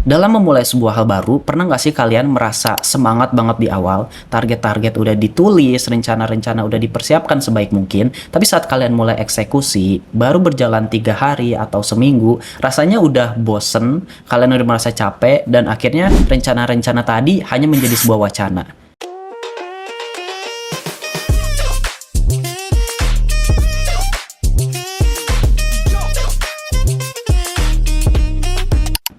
Dalam memulai sebuah hal baru, pernah nggak sih kalian merasa semangat banget di awal? Target-target udah ditulis, rencana-rencana udah dipersiapkan sebaik mungkin, tapi saat kalian mulai eksekusi, baru berjalan 3 hari atau seminggu, rasanya udah bosen, kalian udah merasa capek, dan akhirnya rencana-rencana tadi hanya menjadi sebuah wacana.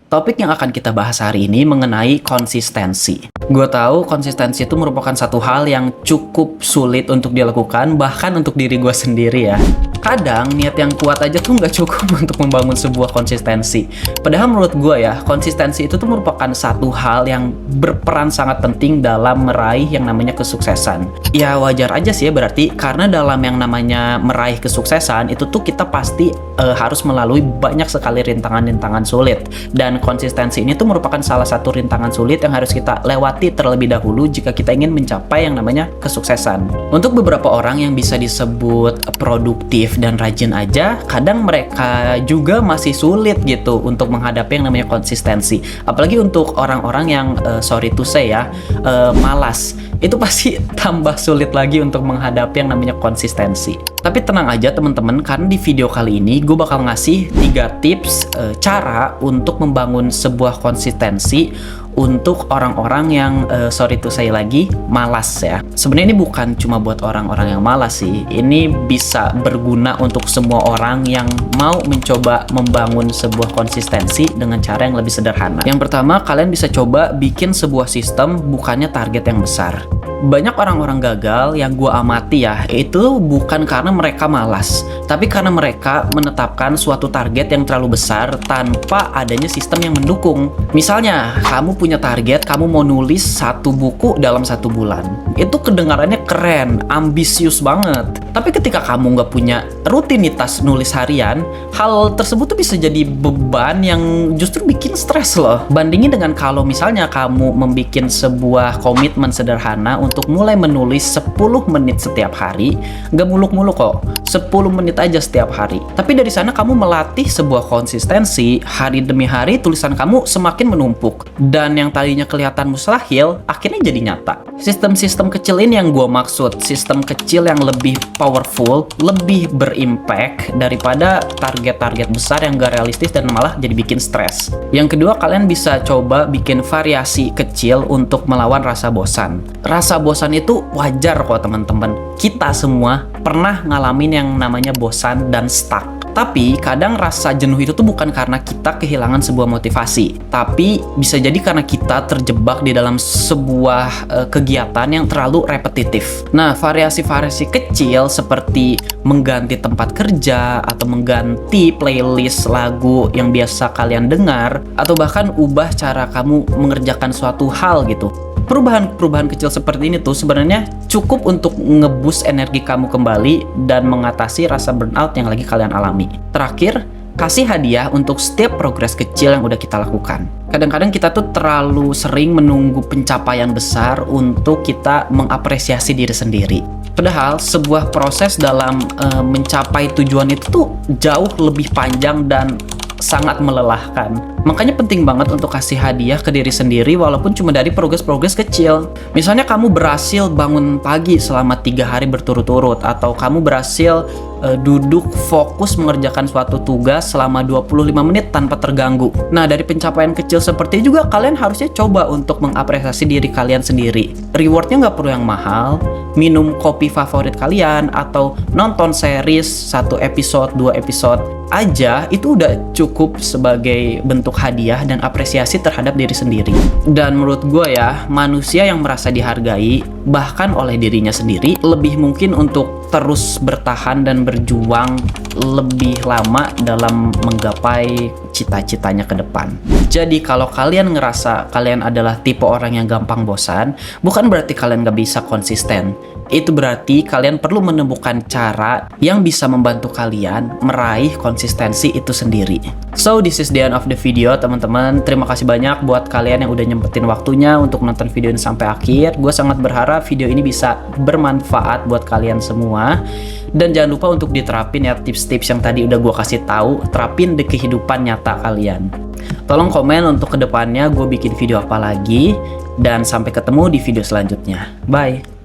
Topik yang akan kita bahas hari ini mengenai konsistensi. Gue tahu konsistensi itu merupakan satu hal yang cukup sulit untuk dilakukan, bahkan untuk diri gue sendiri ya. Kadang niat yang kuat aja tuh nggak cukup untuk membangun sebuah konsistensi. Padahal menurut gue ya, konsistensi itu tuh merupakan satu hal yang berperan sangat penting dalam meraih yang namanya kesuksesan. Ya wajar aja sih ya berarti, karena dalam yang namanya meraih kesuksesan itu tuh kita pasti harus melalui banyak sekali rintangan-rintangan sulit. Dan konsistensi ini tuh merupakan salah satu rintangan sulit yang harus kita lewati terlebih dahulu jika kita ingin mencapai yang namanya kesuksesan. Untuk beberapa orang yang bisa disebut produktif dan rajin aja, kadang mereka juga masih sulit gitu untuk menghadapi yang namanya konsistensi. Apalagi untuk orang-orang yang sorry to say ya, malas. Itu pasti tambah sulit lagi untuk menghadapi yang namanya konsistensi. Tapi tenang aja teman-teman, karena di video kali ini gue bakal ngasih 3 tips cara untuk membangun sebuah konsistensi untuk orang-orang yang sorry to say lagi, malas ya. Sebenarnya ini bukan cuma buat orang-orang yang malas sih. Ini bisa berguna untuk semua orang yang mau mencoba membangun sebuah konsistensi dengan cara yang lebih sederhana. Yang pertama, kalian bisa coba bikin sebuah sistem, bukannya target yang besar. Banyak orang-orang gagal yang gue amati ya, itu bukan karena mereka malas, tapi karena mereka menetapkan suatu target yang terlalu besar tanpa adanya sistem yang mendukung. Misalnya, kamu punya target, kamu mau nulis 1 buku dalam 1 bulan. Itu kedengarannya keren, ambisius banget. Tapi ketika kamu nggak punya rutinitas nulis harian, hal tersebut tuh bisa jadi beban yang justru bikin stres loh. Bandingin dengan kalau misalnya kamu membuat sebuah komitmen sederhana untuk mulai menulis 10 menit setiap hari, nggak muluk-muluk kok, 10 menit aja setiap hari. Tapi dari sana kamu melatih sebuah konsistensi, hari demi hari tulisan kamu semakin menumpuk. Dan yang tadinya kelihatan mustahil, akhirnya jadi nyata. Sistem-sistem kecil ini yang gue maksud, sistem kecil yang lebih powerful, lebih berimpact daripada target-target besar yang gak realistis dan malah jadi bikin stres. Yang kedua, kalian bisa coba bikin variasi kecil untuk melawan rasa bosan. Rasa bosan itu wajar kok teman-teman. Kita semua pernah ngalamin yang namanya bosan dan stuck. Tapi kadang rasa jenuh itu tuh bukan karena kita kehilangan sebuah motivasi, tapi bisa jadi karena kita terjebak di dalam sebuah kegiatan yang terlalu repetitif. Nah, variasi-variasi kecil seperti mengganti tempat kerja atau mengganti playlist lagu yang biasa kalian dengar, atau bahkan ubah cara kamu mengerjakan suatu hal gitu. Perubahan-perubahan kecil seperti ini tuh sebenarnya cukup untuk nge-boost energi kamu kembali dan mengatasi rasa burnout yang lagi kalian alami. Terakhir, kasih hadiah untuk setiap progres kecil yang udah kita lakukan. Kadang-kadang kita tuh terlalu sering menunggu pencapaian besar untuk kita mengapresiasi diri sendiri. Padahal sebuah proses dalam mencapai tujuan itu tuh jauh lebih panjang dan sangat melelahkan. Makanya penting banget untuk kasih hadiah ke diri sendiri walaupun cuma dari progres-progres kecil. Misalnya kamu berhasil bangun pagi selama 3 hari berturut-turut, atau kamu berhasil duduk fokus mengerjakan suatu tugas selama 25 menit tanpa terganggu. Nah, dari pencapaian kecil seperti juga kalian harusnya coba untuk mengapresiasi diri kalian sendiri. Rewardnya nggak perlu yang mahal, minum kopi favorit kalian, atau nonton series 1 episode, 2 episode aja, itu udah cukup sebagai bentuk hadiah dan apresiasi terhadap diri sendiri. Dan menurut gue ya, manusia yang merasa dihargai bahkan oleh dirinya sendiri lebih mungkin untuk terus bertahan dan berjuang lebih lama dalam menggapai cita-citanya ke depan. Jadi kalau kalian ngerasa kalian adalah tipe orang yang gampang bosan, bukan berarti kalian gak bisa konsisten. Itu berarti kalian perlu menemukan cara yang bisa membantu kalian meraih konsistensi itu sendiri. So, this is the end of the video, teman-teman. Terima kasih banyak buat kalian yang udah nyempetin waktunya untuk nonton video ini sampai akhir. Gue sangat berharap video ini bisa bermanfaat buat kalian semua. Dan jangan lupa untuk diterapin ya tips-tips yang tadi udah gue kasih tahu, terapin di kehidupan nyata kalian. Tolong komen untuk kedepannya gue bikin video apa lagi. Dan sampai ketemu di video selanjutnya. Bye!